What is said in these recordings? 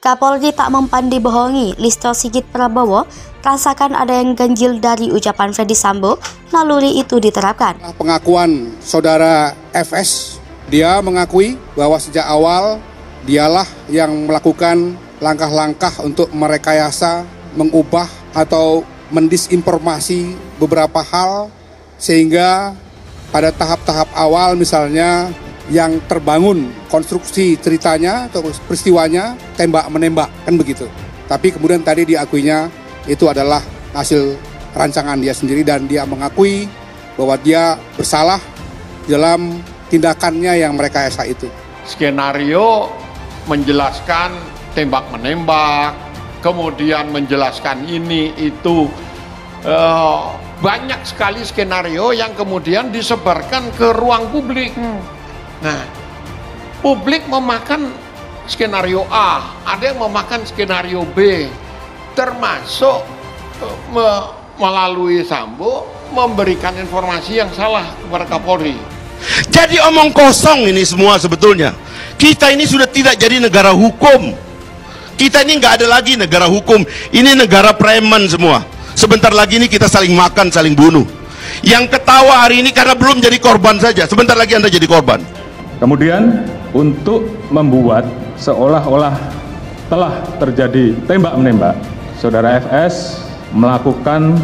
Kapolri tak mempan dibohongi, Listio Sigit Prabowo rasakan ada yang ganjil dari ucapan Ferdy Sambo, naluri itu diterapkan. Pengakuan saudara FS, dia mengakui bahwa sejak awal dialah yang melakukan langkah-langkah untuk merekayasa, mengubah atau mendisinformasi beberapa hal, sehingga pada tahap-tahap awal misalnya yang terbangun konstruksi ceritanya atau peristiwanya tembak-menembak, kan begitu. Tapi kemudian tadi diakuinya itu adalah hasil rancangan dia sendiri dan dia mengakui bahwa dia bersalah dalam tindakannya yang merekayasa itu. Skenario menjelaskan tembak-menembak, kemudian menjelaskan ini itu, banyak sekali skenario yang kemudian disebarkan ke ruang publik. Nah, publik memakan skenario A, ada yang memakan skenario B, termasuk melalui Sambo memberikan informasi yang salah kepada Kapolri. Jadi omong kosong ini semua sebetulnya. Kita ini sudah tidak jadi negara hukum. Kita ini nggak ada lagi negara hukum. Ini negara preman semua. Sebentar lagi ini kita saling makan, saling bunuh. Yang ketawa hari ini karena belum jadi korban saja. Sebentar lagi Anda jadi korban. Kemudian untuk membuat seolah-olah telah terjadi tembak-menembak, saudara FS melakukan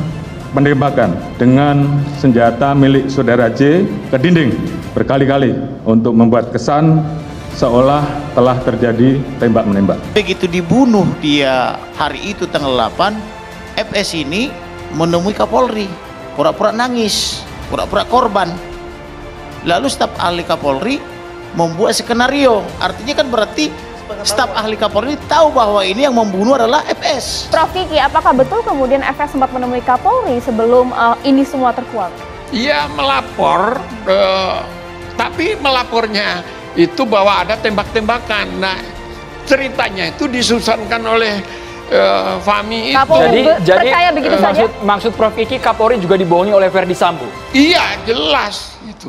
penembakan dengan senjata milik saudara J ke dinding berkali-kali untuk membuat kesan seolah telah terjadi tembak-menembak. Begitu dibunuh dia hari itu tanggal 8, FS ini menemui Kapolri, pura-pura nangis, pura-pura korban. Lalu staf ahli Kapolri membuat skenario, artinya kan berarti staf ahli Kapolri tahu bahwa ini yang membunuh adalah FS. Prof Kiki, apakah betul kemudian FS sempat menemui Kapolri sebelum ini semua terkuak? Iya, melapor, tapi melapornya itu bahwa ada tembak-tembakan. Nah, ceritanya itu disusunkan oleh Fahmi itu. Kapolri percaya begitu saja? Maksud Prof Kiki, Kapolri juga dibohongi oleh Ferdy Sambo? Iya, jelas itu.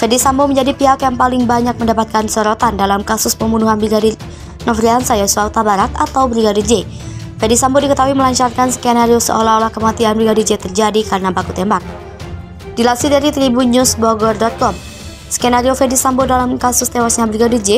Ferdy Sambo menjadi pihak yang paling banyak mendapatkan sorotan dalam kasus pembunuhan Brigadir Nofriansah Yosua Huta Barat atau Brigadir J. Ferdy Sambo diketahui melancarkan skenario seolah-olah kematian Brigadir J terjadi karena baku tembak. Dilansir dari tribunnews.bogor.com, skenario Ferdy Sambo dalam kasus tewasnya Brigadir J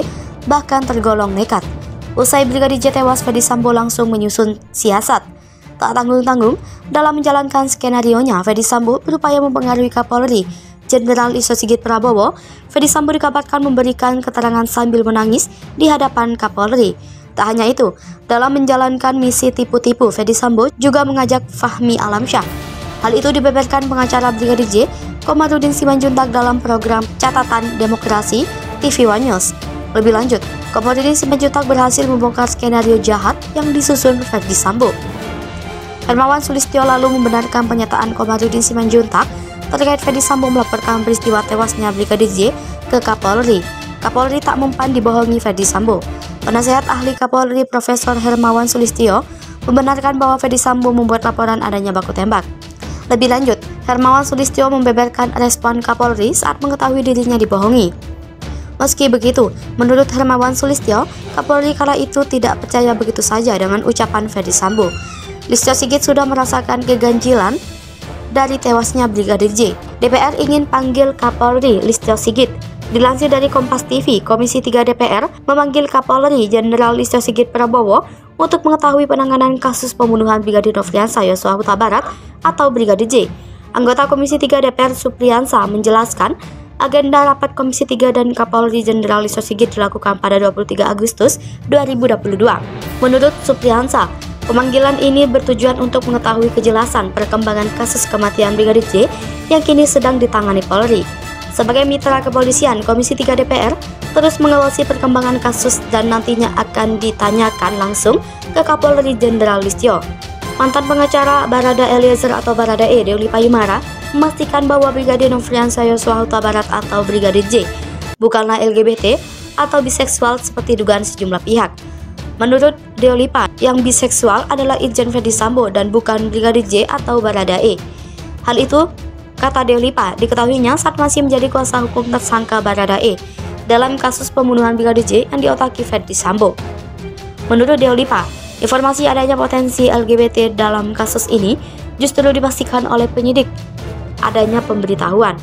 bahkan tergolong nekat. Usai Brigadir J tewas, Ferdy Sambo langsung menyusun siasat. Tak tanggung-tanggung dalam menjalankan skenarionya, Ferdy Sambo berupaya mempengaruhi Kapolri Jenderal Listio Sigit Prabowo. Ferdy Sambo dikabarkan memberikan keterangan sambil menangis di hadapan Kapolri. Tak hanya itu, dalam menjalankan misi tipu-tipu, Ferdy Sambo juga mengajak Fahmi Alamsyah. Hal itu dibeberkan pengacara Brigadir J, Komarudin Simanjuntak dalam program Catatan Demokrasi TV One News. Lebih lanjut, Komarudin Simanjuntak berhasil membongkar skenario jahat yang disusun Ferdy Sambo. Hermawan Sulistyo lalu membenarkan pernyataan Komarudin Simanjuntak terkait Ferdy Sambo melaporkan peristiwa tewasnya Brigadir J ke Kapolri. Kapolri tak mempan dibohongi Ferdy Sambo. Penasehat ahli Kapolri Profesor Hermawan Sulistyo membenarkan bahwa Ferdy Sambo membuat laporan adanya baku tembak. Lebih lanjut, Hermawan Sulistyo membeberkan respon Kapolri saat mengetahui dirinya dibohongi. Meski begitu, menurut Hermawan Sulistyo, Kapolri kala itu tidak percaya begitu saja dengan ucapan Ferdy Sambo. Listio Sigit sudah merasakan keganjilan dari tewasnya Brigadir J. DPR ingin panggil Kapolri Listio Sigit. Dilansir dari Kompas TV, Komisi 3 DPR memanggil Kapolri Jenderal Listio Sigit Prabowo untuk mengetahui penanganan kasus pembunuhan Brigadir Nofriansah Yosua Huta Barat atau Brigadir J. Anggota Komisi 3 DPR Supriyansa menjelaskan agenda rapat Komisi 3 dan Kapolri Jenderal Listio Sigit dilakukan pada 23 Agustus 2022. Menurut Supriyansa, pemanggilan ini bertujuan untuk mengetahui kejelasan perkembangan kasus kematian Brigadir J yang kini sedang ditangani Polri. Sebagai mitra kepolisian, Komisi 3 DPR terus mengawasi perkembangan kasus dan nantinya akan ditanyakan langsung ke Kapolri Jenderal Listio. Mantan pengacara Barada Eliezer atau Baradae, Deoli Payumara, memastikan bahwa Brigadir Nofriansah Yosua Huta Barat atau Brigadir J bukanlah LGBT atau biseksual seperti dugaan sejumlah pihak. Menurut Deolipa, yang biseksual adalah Irjen Ferdy Sambo dan bukan Brigadir J atau Baradae. Hal itu Kata Deolipa, diketahuinya saat masih menjadi kuasa hukum tersangka Baradae dalam kasus pembunuhan Brigadir J yang diotaki Ferdi Sambo. Menurut Deolipa, informasi adanya potensi LGBT dalam kasus ini justru dipastikan oleh penyidik adanya pemberitahuan.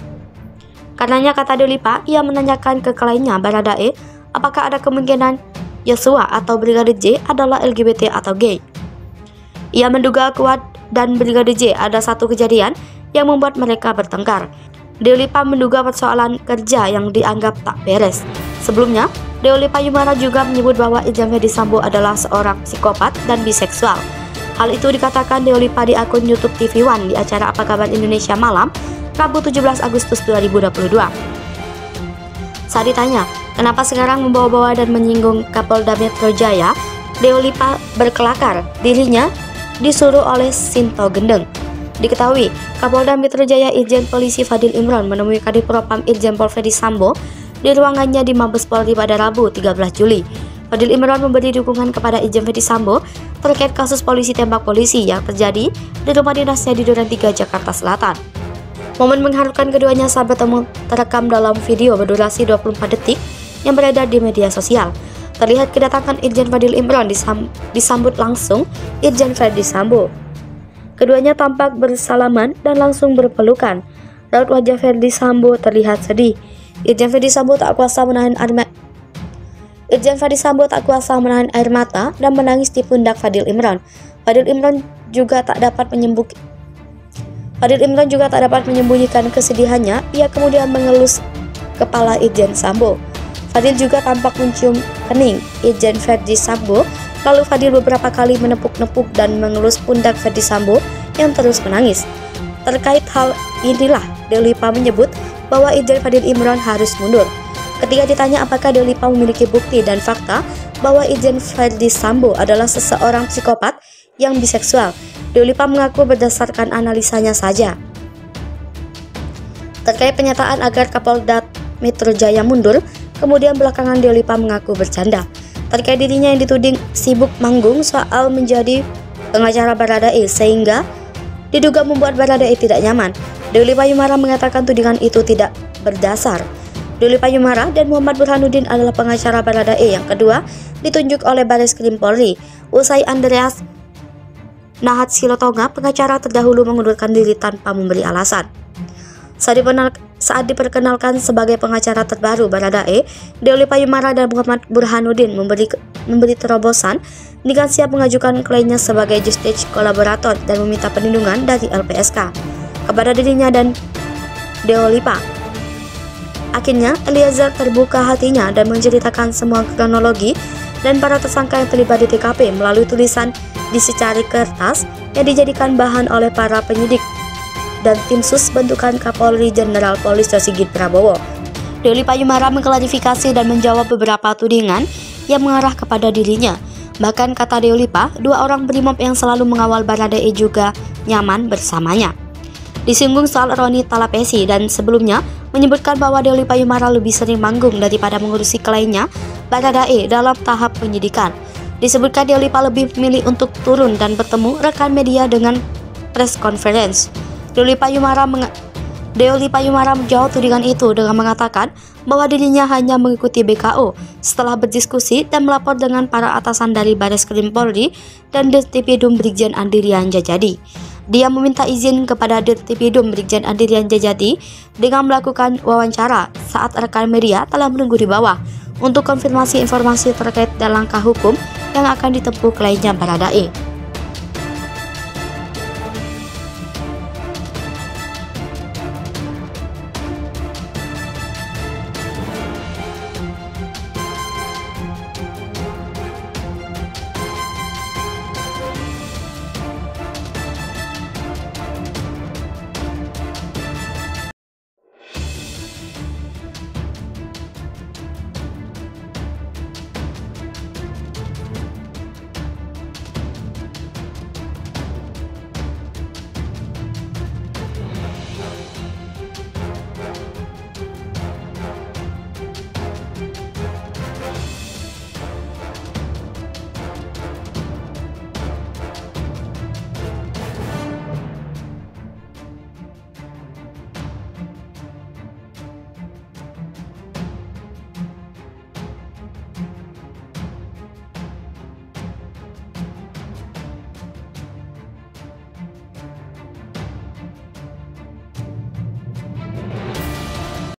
Karenanya, kata Deolipa, ia menanyakan ke kliennya Baradae apakah ada kemungkinan Yosua atau Brigadir J adalah LGBT atau gay. Ia menduga Kuat dan Brigadir J ada satu kejadian yang membuat mereka bertengkar. Deolipa menduga persoalan kerja yang dianggap tak beres. Sebelumnya, Deolipa Yumara juga menyebut bahwa Irjen Ferdi Sambo adalah seorang psikopat dan biseksual. Hal itu dikatakan Deolipa di akun YouTube TV One di acara Apa Kabar Indonesia Malam, Rabu 17 Agustus 2022. Saat ditanya, kenapa sekarang membawa-bawa dan menyinggung Kapolda Metro Jaya, Deolipa berkelakar dirinya disuruh oleh Sinto Gendeng. Diketahui, Kapolda Metro Jaya Irjen Polisi Fadil Imron menemui Kadif Propam Irjen Pol Ferdi Sambo di ruangannya di Mabes Polri pada Rabu 13 Juli. Fadil Imron memberi dukungan kepada Irjen Ferdi Sambo terkait kasus polisi tembak polisi yang terjadi di rumah dinasnya di Duren 3, Jakarta Selatan. Momen mengharukan keduanya saat bertemu terekam dalam video berdurasi 24 detik yang beredar di media sosial. Terlihat kedatangan Irjen Fadil Imron disambut langsung Irjen Ferdi Sambo. Keduanya tampak bersalaman dan langsung berpelukan. Raut wajah Ferdi Sambo terlihat sedih. Irjen Ferdi Sambo tak kuasa menahan air mata dan menangis di pundak Fadil Imron. Fadil Imron juga tak dapat menyembunyikan kesedihannya. Ia kemudian mengelus kepala Irjen Sambo. Fadil juga tampak mencium kening Irjen Ferdi Sambo. Lalu Fadil beberapa kali menepuk-nepuk dan mengelus pundak Ferdi Sambo yang terus menangis. Terkait hal inilah, Deolipa menyebut bahwa Irjen Fadil Imron harus mundur. Ketika ditanya apakah Deolipa memiliki bukti dan fakta bahwa Irjen Ferdi Sambo adalah seseorang psikopat yang biseksual, Deolipa mengaku berdasarkan analisanya saja. Terkait pernyataan agar Kapolda Metro Jaya mundur, kemudian belakangan Deolipa mengaku bercanda terkait dirinya yang dituding sibuk manggung soal menjadi pengacara Baradae sehingga diduga membuat Baradae tidak nyaman. Deolipa Yumara mengatakan tudingan itu tidak berdasar. Deolipa Yumara dan Muhammad Burhanuddin adalah pengacara Baradae yang kedua ditunjuk oleh Bareskrim Polri usai Andreas Nahat Silotonga, pengacara terdahulu, mengundurkan diri tanpa memberi alasan. Saat diperkenalkan sebagai pengacara terbaru Baradae, Deolipa Yumara dan Muhammad Burhanuddin memberi terobosan dengan siap mengajukan kliennya sebagai justice kolaborator dan meminta perlindungan dari LPSK kepada dirinya dan Deolipa. Akhirnya, Eliezer terbuka hatinya dan menceritakan semua kronologi dan para tersangka yang terlibat di TKP melalui tulisan di secari kertas yang dijadikan bahan oleh para penyidik dan tim sus bentukan Kapolri Jenderal Polisi Sigit Prabowo. Deolipa Yumara mengklarifikasi dan menjawab beberapa tudingan yang mengarah kepada dirinya. Bahkan kata Deolipa, dua orang brimob yang selalu mengawal Baradae juga nyaman bersamanya. Disinggung soal Roni Talapesi dan sebelumnya menyebutkan bahwa Deolipa Yumara lebih sering manggung daripada mengurusi kliennya Baradae dalam tahap penyidikan. Disebutkan Deolipa lebih memilih untuk turun dan bertemu rekan media dengan press conference. Deolipa Yumara menjawab tudingan itu dengan mengatakan bahwa dirinya hanya mengikuti BKO setelah berdiskusi dan melapor dengan para atasan dari Bareskrim Polri dan Dirtipidum Brigjen Andirian Djajadi. Dia meminta izin kepada Dirtipidum Brigjen Andirian Djajadi dengan melakukan wawancara saat rekan media telah menunggu di bawah untuk konfirmasi informasi terkait dan langkah hukum yang akan ditempuh kliennya Baradae.